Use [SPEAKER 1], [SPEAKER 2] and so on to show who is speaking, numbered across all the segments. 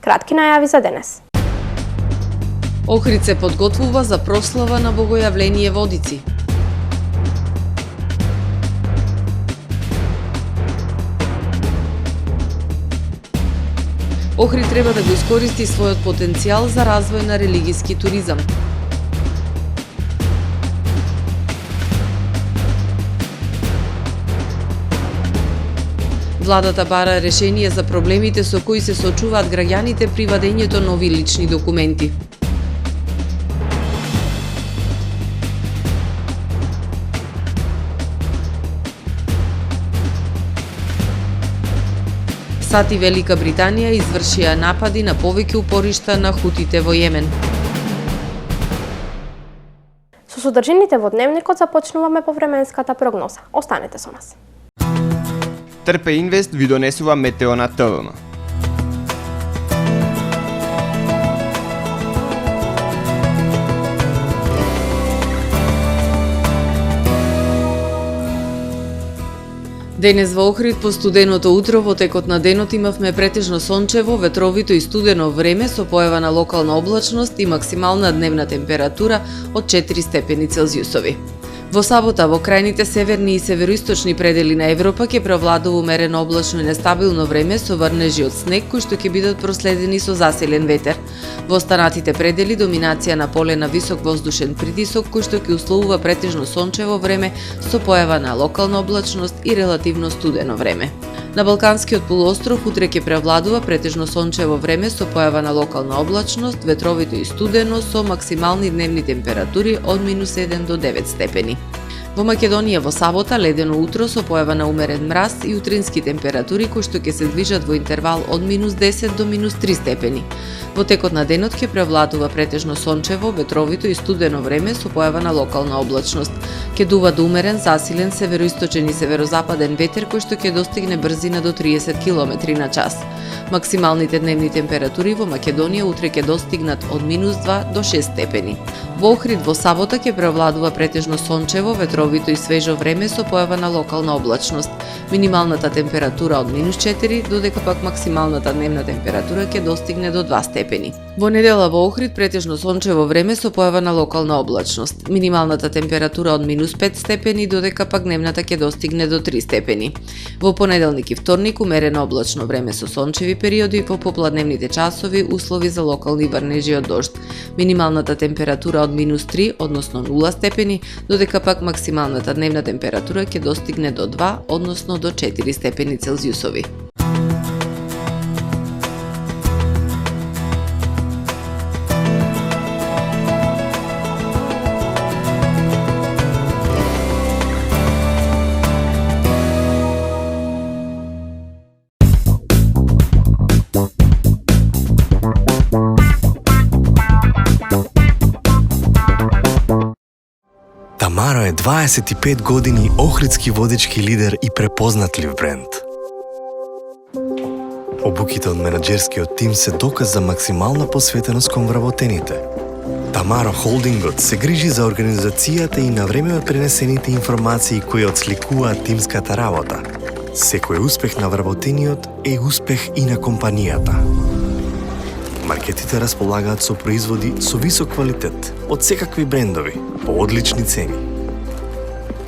[SPEAKER 1] Кратки најави за денес.
[SPEAKER 2] Охрид се подготвува за прослава на Богојавление Водици. Охрид треба да го искористи својот потенцијал за развој на религиски туризам. Владата бара решение за проблемите со кои се соочуваат граѓаните при вадењето нови лични документи. САД и Велика Британија извршија напади на повеќе упоришта на хутите во Јемен.
[SPEAKER 1] Со содржините во дневникот започнуваме повременската прогноза. Останете со нас.
[SPEAKER 3] Трпе Инвест ви донесува метео на ТВМ.
[SPEAKER 2] Денес во Охрид по студеното утро во текот на денот имавме претежно сончево, ветровито и студено време со појава на локална облачност и максимална дневна температура од 4 степени Целзиусови. Во сабота во крајните северни и североисточни предели на Европа ќе преовладува умерено облачно и нестабилно време со врнежи од снег кои што ќе бидат проследени со засилен ветер. Во останатите предели доминација на поле на висок воздушен притисок кој што ќе условува претежно сончево време со појава на локална облачност и релативно студено време. На Балканскиот полуостров утре ќе преовладува претежно сончево време со појава на локална облачност, ветровито и студено со максимални дневни температури од -1 до 9 степени. Во Македонија во сабота ледено утро со појава на умерен мраз и утрински температури кои што ќе се движат во интервал од -10 до -3 степени. Во текот на денот ќе преовладува претежно сончево, ветровито и студено време со појава на локална облачност. Ќе дува до умерен засилен североисточен и северозападен ветер кој што ќе достигне брзина до 30 км на час. Максималните дневни температури во Македонија утре ќе достигнат од -2 до 6 степени. Во Охрид во сабота ќе преовладува претежно сончево, ветровито и свежо време со појава на локална облачност. Минималната температура од -4, додека пак максималната дневна температура ќе достигне до 2 степени. Во недела во Охрид претежно сончево време со појава на локална облачност. Минималната температура од -5 степени, додека пак дневната ќе достигне до 3 степени. Во понеделник и вторник умерено облачно време со сончеви периоди, во попладневните часови услови за локални врнежи од дожд. Минималната температура од -3, односно 0 степени, додека пак максималната дневна температура ќе достигне до 2, односно до 4 степени Целзиусови.
[SPEAKER 4] Тамаро е 25 години охридски водечки лидер и препознатлив бренд. Обуките од менаџерскиот тим се доказ за максимална посветеност кон вработените. Тамаро Холдингот се грижи за организацијата и на време од пренесените информации кои отсликуваат тимската работа. Секој успех на вработениот е успех и на компанијата. Маркетите располагаат со производи со висок квалитет од секакви брендови по одлични цени.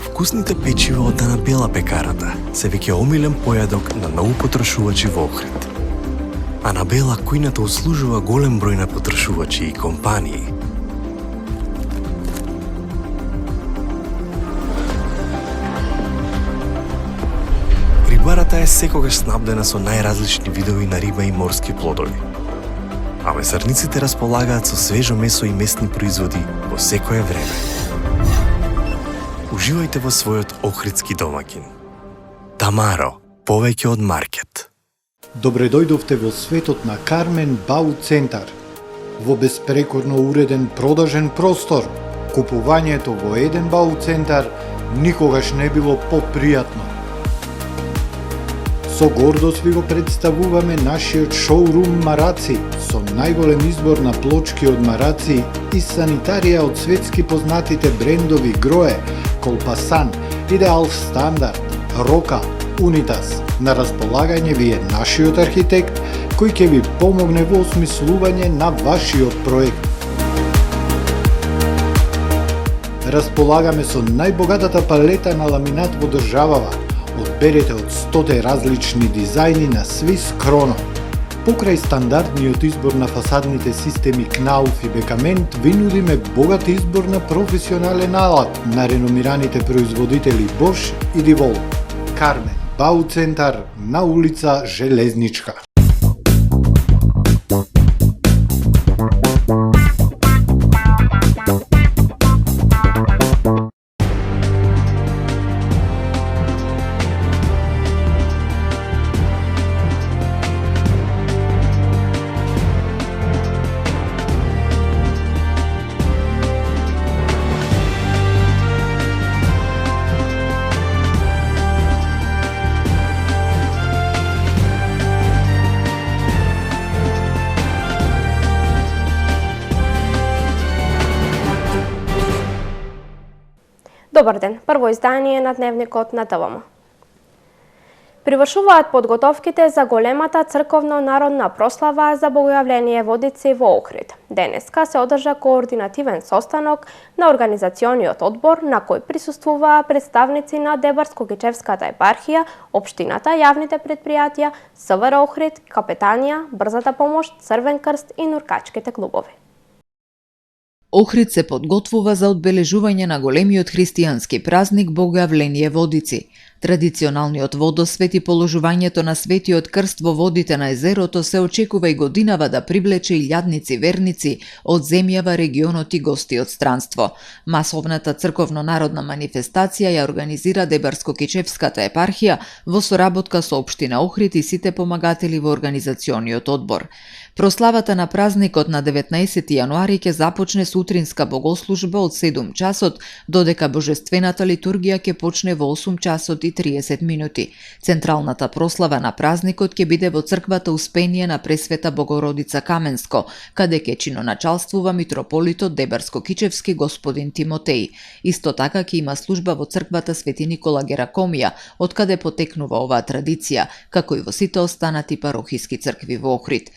[SPEAKER 4] Вкусните печива од Анабела пекарата се веќе омилен појадок на многу потрошувачи во Охрид. Анабела кујната услужува голем број на потрошувачи и компании. Рибарата е секогаш снабдена со најразлични видови на риба и морски плодови. А месарниците располагаат со свежо месо и месни производи во секое време. Уживајте во својот охридски домаќин. Тамаро, повеќе од маркет.
[SPEAKER 5] Добре дојдовте во светот на Кармен Бау Центар. Во беспрекорно уреден продажен простор, купувањето во еден Бау Центар никогаш не било попријатно. Со гордост ви го представуваме нашиот шоурум Мараци, со најголем избор на плочки од мараци и санитарија од светски познатите брендови Грое, Колпасан, Идеал Стандард, Рока, Unitas. На располагање ви е нашиот архитект кој ќе ви помогне во осмислување на вашиот проект. Располагаме со најбогатата палета на ламинат во државава. Одберете од 100 различни дизајни на Swiss Chrono. Покрај стандардниот избор на фасадните системи Knauf и Бекамент, ви нудиме богат избор на професионален алат на реномираните производители Bosch и DeWalt. Кармен Бауцентар на улица Железничка.
[SPEAKER 1] Добар ден, прво издание на Дневникот на ТВМ. Привршуваат подготовките за големата црковно-народна прослава за Богојавление Водици во Охрид. Денеска се одржа координативен состанок на организациониот одбор на кој присуствуваа представници на Дебарско-Кичевската епархија, општината, јавните предпријатија, СВР Охрид, Капетанија, Брзата помош, Црвен крст и нуркачките клубови.
[SPEAKER 2] Охрид се подготвува за одбележување на големиот христијански празник Богојавление Водици. Традиционалниот водосвет и положувањето на светиот крст во водите на езерото се очекува и годинава да привлече илјадници верници од земјава, регионот и гости од странство. Масовната црковно-народна манифестација ја организира Дебарско-Кичевската епархија во соработка со општина Охрид и сите помагатели во организациониот одбор. Прославата на празникот на 19 јануари ќе започне со утринска богослужба од 7 часот, додека божествената литургија ќе почне во 8 часот и 30 минути. Централната прослава на празникот ќе биде во црквата Успение на Пресвета Богородица Каменско, каде ќе чиноначалствува митрополитот Дебарско-Кичевски господин Тимотеј. Исто така ќе има служба во црквата Свети Никола Геракомија, од каде потекнува оваа традиција, како и во сите останати парохиски цркви во Охрид.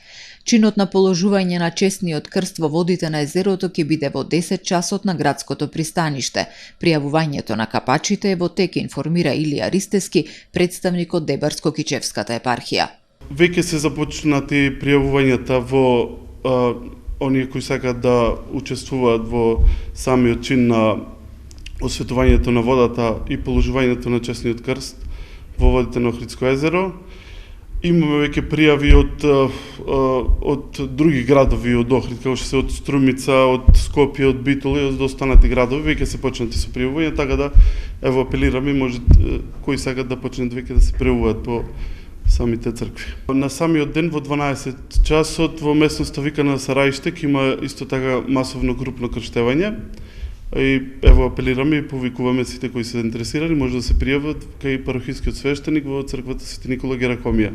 [SPEAKER 2] Чинот на положување на честниот крст во водите на езерото ќе биде во 10 часот на градското пристаниште. Пријавувањето на капачите е во тек, информира Илија Ристески, представник од Дебарско-Кичевската епархија.
[SPEAKER 6] Веќе се започнати пријавувањата во оние кои сакаат да учествуваат во самиот чин на осветувањето на водата и положувањето на честниот крст во водите на Охридско езеро. Имаме веќе пријави од други градови од Охрид, како што се од Струмица, од Скопје, од Битола и од останати градови, веќе се почнати со пријавување, така да ево апелираме, може кои сакат да почнат веќе да се пријавуваат по самите цркви. На самиот ден во 12 часот во местноста викана Сараиште ќе има исто така масовно крупно крштевање. И ево апелираме и повикуваме сите кои се заинтересирани, може да се пријават кај парохискиот свештеник во црквата Свети Никола Геракомија.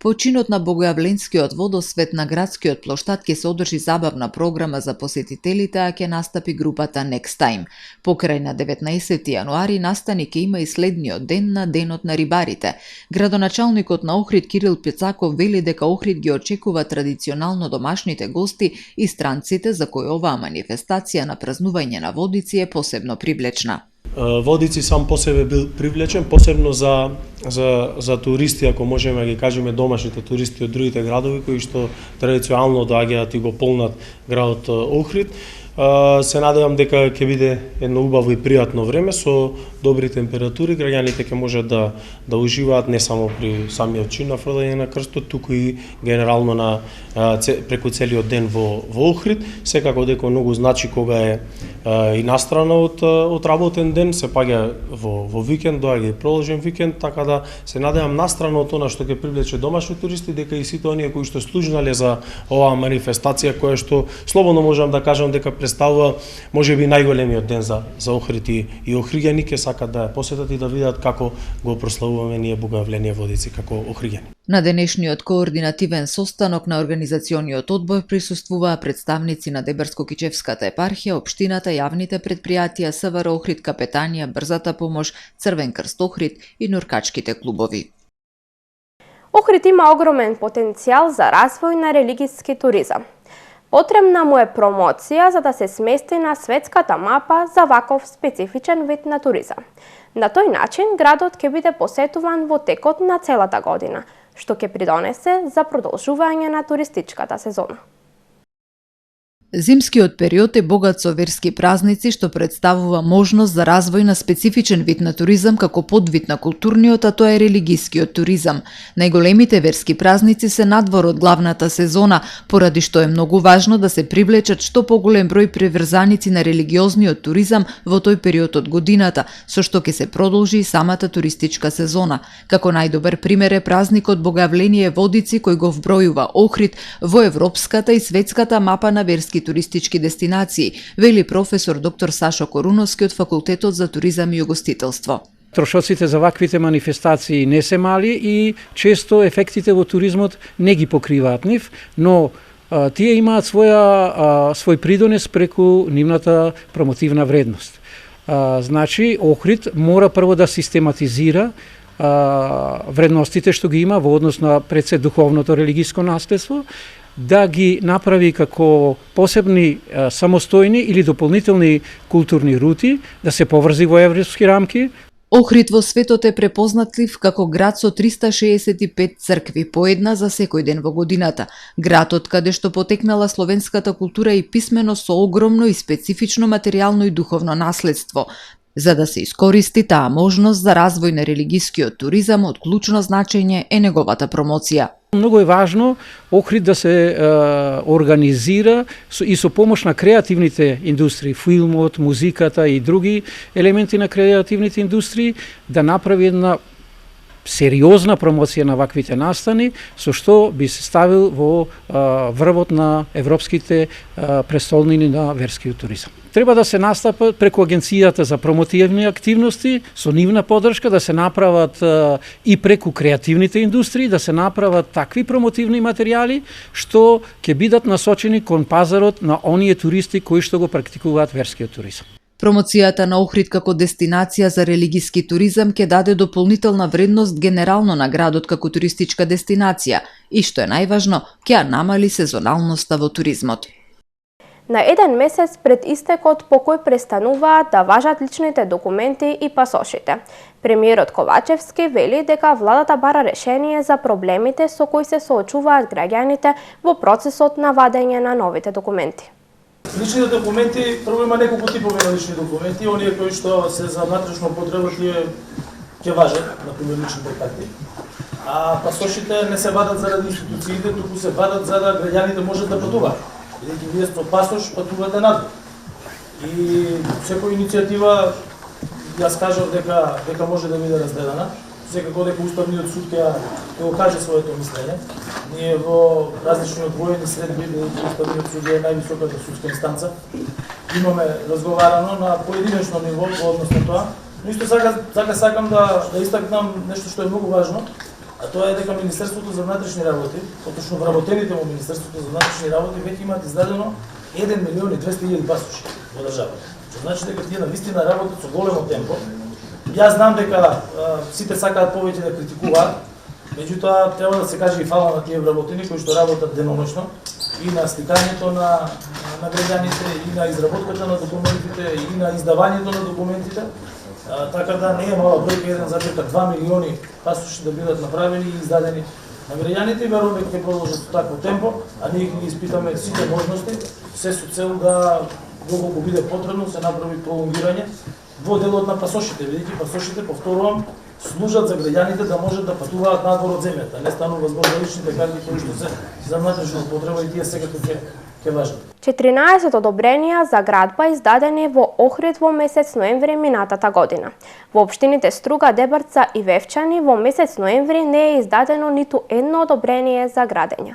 [SPEAKER 2] По чинот на Богојавленскиот водосвет на градскиот плоштад ќе се одржи забавна програма за посетителите, а ќе настапи групата Next Time. Покрај на 19 јануари настани ќе има и следниот ден на Денот на рибарите. Градоначалникот на Охрид Кирил Пецаков вели дека Охрид ги очекува традиционално домашните гости и странците за кои оваа манифестација на празнување на Водици е посебно привлечна.
[SPEAKER 7] Водици сам по себе бил привлечен, посебно за туристи, ако можеме да ги кажеме домашните туристи од другите градови кои што традиционално доаѓаат и го полнат градот Охрид. Се надевам дека ќе биде едно убаво и пријатно време со добри температури, граѓаните ќе можат да уживаат не само при самиот чин на фрлање на крстот, туку и генерално преку целиот ден во Охрид. Секако дека многу значи кога е и настрана од работен ден, се паѓа во викенд, доаѓа и продолжен викенд, така да се надевам настрана од она што ќе привлече домашни туристи, дека и сите оние кои што служнале за оваа манифестација, која што слободно можам да кажам дека представува можеби најголемиот ден за Охрид и охриѓани ќе сакат да ја посетат и да видат како го прославуваме ние Богојавление Водици како охриѓани.
[SPEAKER 2] На денешниот координативен состанок на организациониот одбор присуствуваа представници на Дебарско-Кичевската епархија, општината, јавните предпријатија, СВР Охрид, Капетанија, Брзата помош, Црвен крст Охрид и нуркачките клубови.
[SPEAKER 1] Охрид има огромен потенцијал за развој на религиски туризам. Потребна му е промоција за да се смести на светската мапа за ваков специфичен вид на туризам. На тој начин градот ќе биде посетуван во текот на целата година, што ќе придонесе за продолжување на туристичката сезона.
[SPEAKER 2] Зимскиот период е богат со верски празници што представува можност за развој на специфичен вид на туризам како подвид на културниот, а тоа е религискиот туризам. Најголемите верски празници се надвор од главната сезона, поради што е многу важно да се привлечат што поголем број приврзаници на религиозниот туризам во тој период од годината, со што ќе се продолжи и самата туристичка сезона. Како најдобар пример е празникот Богојавление Водици кој го вбројува Охрид во европската и светската мапа на верски туристички дестинации, вели професор доктор Сашо Коруновски од Факултетот за туризам и угостителство.
[SPEAKER 8] Трошоците за ваквите манифестации не се мали и често ефектите во туризмот не ги покриваат нив, но тие имаат свој придонес преку нивната промотивна вредност. Значи, Охрид мора прво да систематизира вредностите што ги има во однос на пред се духовното религиско наследство, да ги направи како посебни самостојни или дополнителни културни рути, да се поврзи во европски рамки.
[SPEAKER 2] Охрид во светот е препознатлив како град со 365 цркви, по една за секој ден во годината. Градот каде што потекнала словенската култура и писменост со огромно и специфично материјално и духовно наследство. За да се искористи таа можност за развој на религискиот туризам, од клучно значење е неговата промоција.
[SPEAKER 8] Многу е важно Охрид да се организира и со помош на креативните индустрии, филмот, музиката и други елементи на креативните индустрии, да направи една сериозна промоција на ваквите настани, со што би се ставил во врвот на европските престолнини на верскиот туризам. Треба да се настапа преку Агенцијата за промотивни активности, со нивна поддршка, да се направат и преку креативните индустрии, да се направат такви промотивни материјали што ќе бидат насочени кон пазарот на оние туристи кои што го практикуваат верскиот туризам.
[SPEAKER 2] Промоцијата на Охрид како дестинација за религиски туризам ќе даде дополнителна вредност генерално на градот како туристичка дестинација и, што е најважно, ќе ја намали сезоналноста во туризмот.
[SPEAKER 1] На еден месец пред истекот по кој престануваат да важат личните документи и пасошите. Премиерот Ковачевски вели дека владата бара решение за проблемите со кои се соочуваат граѓаните во процесот на вадење на новите документи.
[SPEAKER 9] Личните документи, прво има неколку типови на лични документи, оние кои што се за внатрешна употреба тие ќе важат, например личните карти. А пасошите не се вадат заради институциите, туку се вадат за да граѓаните можат да патуваат. Бидејќи вие со пасош патувате надвор. И секоја иницијатива, јас кажав дека може да биде разгледана. Секако дека Уставниот суд ќе го каже своето мислење. Ние во различни одвоени следби, Уставниот суд е највисоката судска инстанца, имаме разговарано на поединечно ниво во однос на тоа. Но исто сакам да истакнам нешто што е многу важно, а тоа е дека Министерството за внатрешни работи, поточно вработените во Министерството за внатрешни работи веќе имаат издадено 1.200.000 пасоши во државата. Што значи дека тие навистина работат со големо темпо. Јас знам дека сите сакаат повеќе да критикуваат, меѓутоа треба да се каже и фала на тие вработени кои што работат деноношно и на сликањето на граѓаните, и на изработката на документите, и на издавањето на документите. Така да не е мала бројка, 1,2 милиони пасоши да бидат направени и издадени на граѓаните. Верувам дека ќе продолжат со такво темпо, а ние ќе ги испитаме сите можности, се со цел да доколку биде потребно се направи пролонгирање во делот на пасошите, бидејќи пасошите, повторувам, служат за граѓаните да можат да патуваат надвор од земјата. Не станува збор за личните карти кои што се за внатрешна употреба и тие секако ќе важат.
[SPEAKER 1] 14 одобренија за градба издадени во Охрид во месец ноември минатата година. Во општините Струга, Дебарца и Вевчани во месец ноември не е издадено ниту едно одобрение за градење.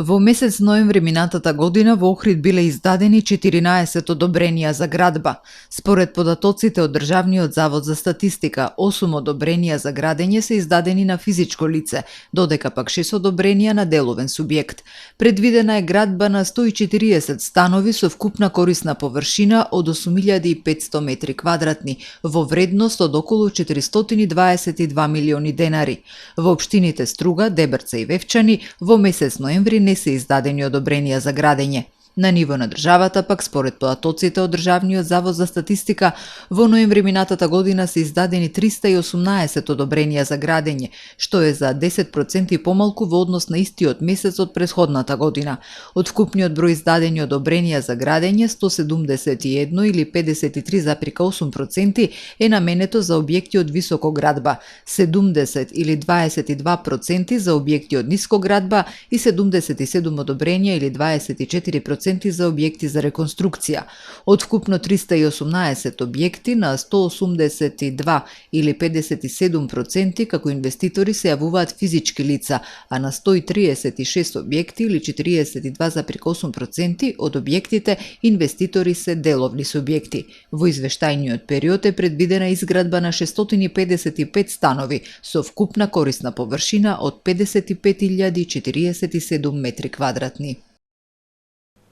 [SPEAKER 10] Во месец ноември минатата година во Охрид биле издадени 14 одобренија за градба. Според податоците од Државниот завод за статистика, 8 одобренија за градење се издадени на физичко лице, додека пак 6 одобренија на деловен субјект. Предвидена е градба на 140 станови со вкупна корисна површина од 8500 метри квадратни, во вредност од околу 422 милиони денари. Во општините Струга, Дебрца и Вевчани во месец ноември не се издадени одобренија за градење. На ниво на државата пак, според податоците од Државниот завод за статистика, во ноември минатата година се издадени 318 одобренија за градење, што е за 10% помалку во однос на истиот месец од претходната година. Од вкупниот број издадени одобренија за градење, 171 или 53,8% е наменето за објекти од високо градба, 70 или 22% за објекти од ниско градба и 77 одобренија или 24% за објекти за реконструкција. Од вкупно 318 објекти на 182 или 57% како инвеститори се јавуваат физички лица, а на 136 објекти или 42,8% од објектите инвеститори се деловни субјекти. Во извештајниот период е предвидена изградба на 655 станови со вкупна корисна површина од 55.047 метри квадратни.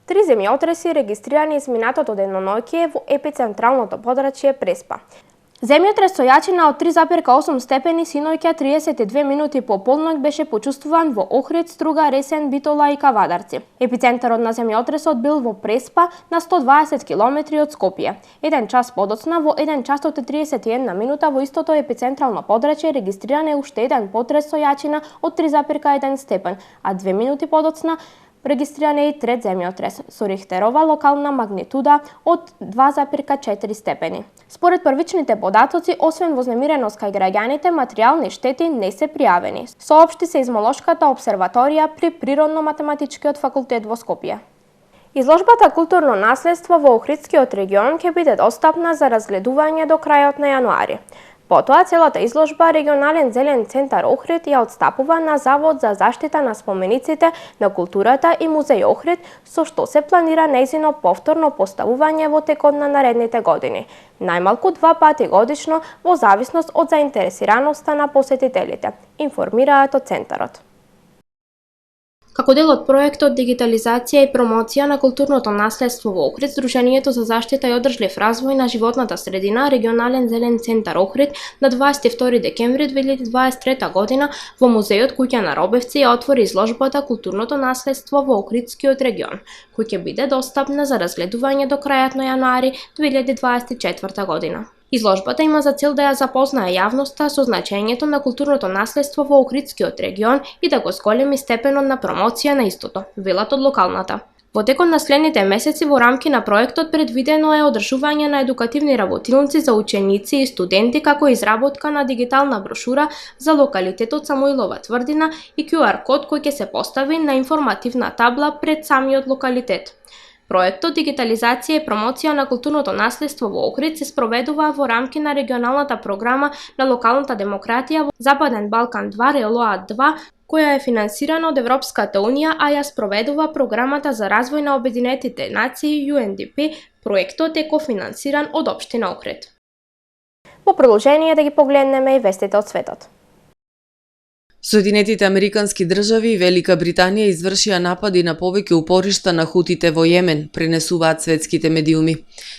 [SPEAKER 1] 3 земјотреси регистрирани изминатото деноноќе во епицентралното подрачје Преспа. Земјотрес со јачина од 3,8 степени синоќа 32 минути по полноќ беше почувствуван во Охрид, Струга, Ресен, Битола и Кавадарци. Епицентарот на земјотресот бил во Преспа на 120 км од Скопје. 1 час подоцна во 1 часот и 31 минута во истото епицентрално подрачје регистриран е уште еден потрес со јачина од 3,1 степен, а 2 минути подоцна регистриран е и трет земјотрес со рихтерова локална магнитуда од 2,4 степени. Според првичните податоци, освен вознемиреност кај граѓаните, материјални штети не се пријавени, соопшти Сеизмолошката обсерваторија при Природно-математичкиот факултет во Скопје. Изложбата Културно наследство во Охридскиот регион ќе биде достапна за разгледување до крајот на јануари. Потоа, целата изложба Регионален зелен центар Охрид ја отстапува на Завод за заштита на спомениците на културата и Музеј Охрид, со што се планира нејзино повторно поставување во текот на наредните години, најмалку 2 пати годишно во зависност од заинтересираноста на посетителите, информираат од центарот. Како дел од проектот Дигитализација и промоција на културното наследство во Охрид, Сдруженијето за заштита и одржлив развој на животната средина Регионален зелен центар Охрид на 22 декември 2023 година во Музејот Куќа на Робевци ја отвори изложбата Културното наследство во Охридскиот регион, кој ќе биде достапна за разгледување до крајот на јануари 2024 година. Изложбата има за цел да ја запознае јавноста со значењето на културното наследство во Охридскиот регион и да го зголеми степенот на промоција на истото, велат од локалната. Во текот на следните месеци во рамки на проектот предвидено е одржување на едукативни работилници за ученици и студенти, како изработка на дигитална брошура за локалитетот Самуилова тврдина и QR код кој ќе се постави на информативна табла пред самиот локалитет. Проектот Дигитализација и промоција на културното наследство во Охрид се спроведува во рамки на регионалната програма на локалната демократија во Западен Балкан 2 РЕЛОА 2, која е финансирана од Европската Унија, а ја спроведува програмата за развој на Обединетите нации UNDP. Проектот е кофинансиран од општина Охрид. По продолжение да ги погледнеме и вестите од светот.
[SPEAKER 2] Соединетите Американски држави и Велика Британија извршија напади на повеќе упоришта на хутите во Јемен, пренесуваат светските медиуми.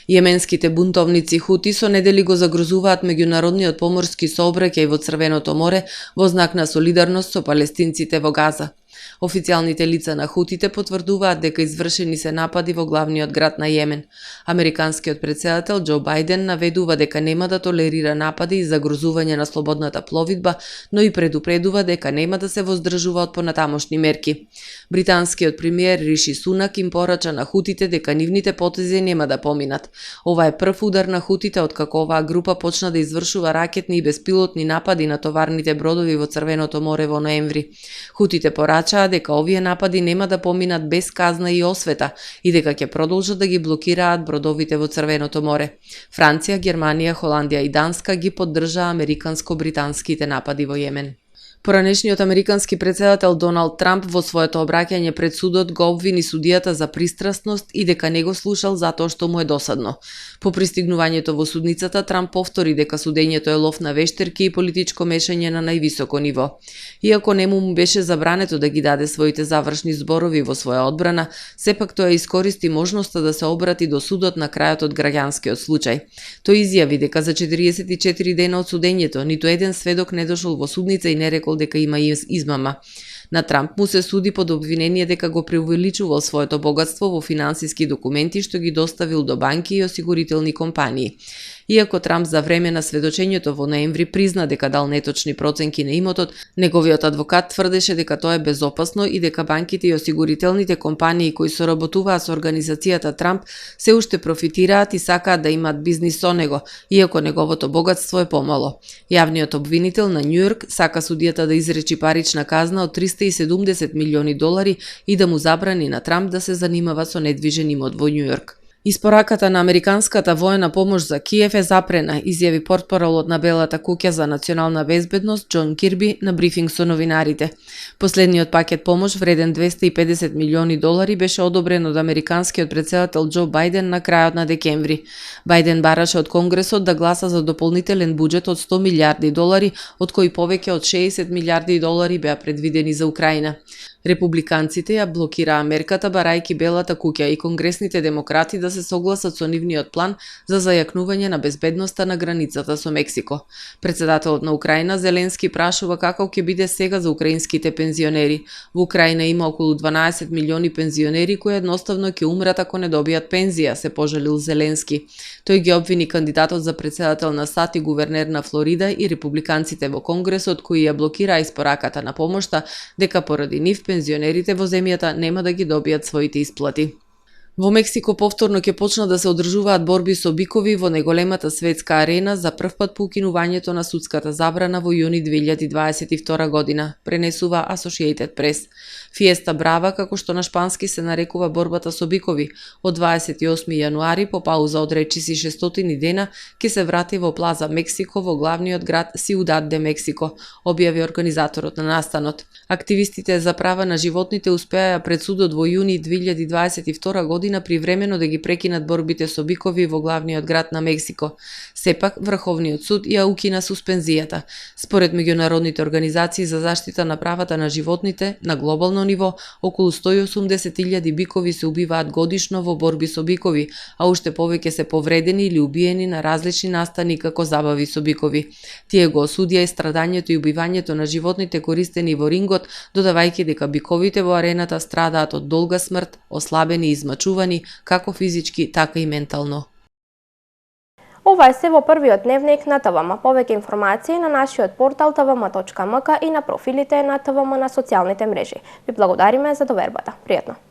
[SPEAKER 2] Јеменските бунтовници хути со недели го загрозуваат меѓународниот поморски сообраќај во Црвеното море во знак на солидарност со палестинците во Газа. Официјалните лица на хутите потврдуваат дека извршени се напади во главниот град на Јемен. Американскиот претседател Џо Бајден наведува дека нема да толерира напади и загрозување на слободната пловидба, но и предупредува дека нема да се воздржува од понатамошни мерки. Британскиот премиер Риши Сунак им порача на хутите дека нивните потези нема да поминат. Ова е прв удар на хутите откако оваа група почна да извршува ракетни и беспилотни напади на товарните бродови во Црвеното море во ноември. Хутите порачаа дека овие напади нема да поминат без казна и освета и дека ќе продолжат да ги блокираат бродовите во Црвеното море. Франција, Германија, Холандија и Данска ги поддржаа американско-британските напади во Јемен. Поранешниот американски претседател Доналд Трамп во своето обраќање пред судот го обвини судијата за пристрасност и дека не го слушал затоа што му е досадно. По пристигнувањето во судницата, Трамп повтори дека судењето е лов на вештерки и политичко мешање на највисоко ниво. Иако нему му беше забрането да ги даде своите завршни зборови во своја одбрана, сепак тој искористи можноста да се обрати до судот на крајот од граѓанскиот случај. Тој изјави дека за 44 дена од судењето ниту еден сведок не дошол во судница и не рекол дека има измама. На Трамп му се суди под обвинение дека го преувеличувал своето богатство во финансиски документи што ги доставил до банки и осигурителни компании. Иако Трамп за време на сведочењето во ноември призна дека дал неточни проценки на имотот, неговиот адвокат тврдеше дека тоа е безопасно и дека банките и осигурителните компании кои соработуваат со организацијата Трамп се уште профитираат и сакаат да имаат бизнис со него, иако неговото богатство е помало. Јавниот обвинител на Њујорк сака судијата да изречи парична казна од $370 милиони и да му забрани на Трамп да се занимава со недвижен имот во Њујорк. Испораката на американската воена помош за Киев е запрена, изјави портпаролот на Белата куќа за национална безбедност Џон Кирби на брифинг со новинарите. Последниот пакет помош вреден $250 милиони беше одобрен од американскиот претседател Џо Бајден на крајот на декември. Бајден бараше од Конгресот да гласа за дополнителен буџет од $100 милиарди, од кои повеќе од $60 милиарди беа предвидени за Украина. Републиканците ја блокираа мерката барајки Белата куќа и конгресните демократи да се согласат со нивниот план за зајакнување на безбедноста на границата со Мексико. Претседателот на Украина Зеленски прашува како ќе биде сега за украинските пензионери. Во Украина има околу 12 милиони пензионери кои едноставно ќе умрат ако не добијат пензија, се пожалил Зеленски. Тој ги обвини кандидатот за претседател на САД и гувернер на Флорида и републиканците во Конгресот кои ја блокираа испораката на помошта дека поради нив пензионерите во земјата нема да ги добијат своите исплати. Во Мексико повторно ќе почнат да се одржуваат борби со бикови во најголемата светска арена за прв пат по укинувањето на судската забрана во јуни 2022 година, пренесува Associated Press. Фиеста Брава, како што на шпански се нарекува борбата со бикови, од 28 јануари по пауза од речиси 600 дена ќе се врати во Плаза Мексико во главниот град Сиудад де Мексико, објави организаторот на настанот. Активистите за права на животните успеа пред судот во јуни 2022 година привремено да ги прекинат борбите со бикови во главниот град на Мексико. Сепак, Врховниот суд ја укина суспензијата. Според меѓународните организации за заштита на правата на животните, на глобално ниво, околу 180.000 бикови се убиваат годишно во борби со бикови, а уште повеќе се повредени или убиени на различни настани како забави со бикови. Тие го осудија и страдањето и убивањето на животните користени во рингот, додавајќи дека биковите во арената страдаат од долга смрт, ослабени и измачувани, како физички, така и ментално.
[SPEAKER 1] Ова е се во првиот дневник на ТВМ. Повеќе информации на нашиот портал tvm.mk и на профилите на ТВМ на социјалните мрежи. Ви благодариме за довербата. Пријатно!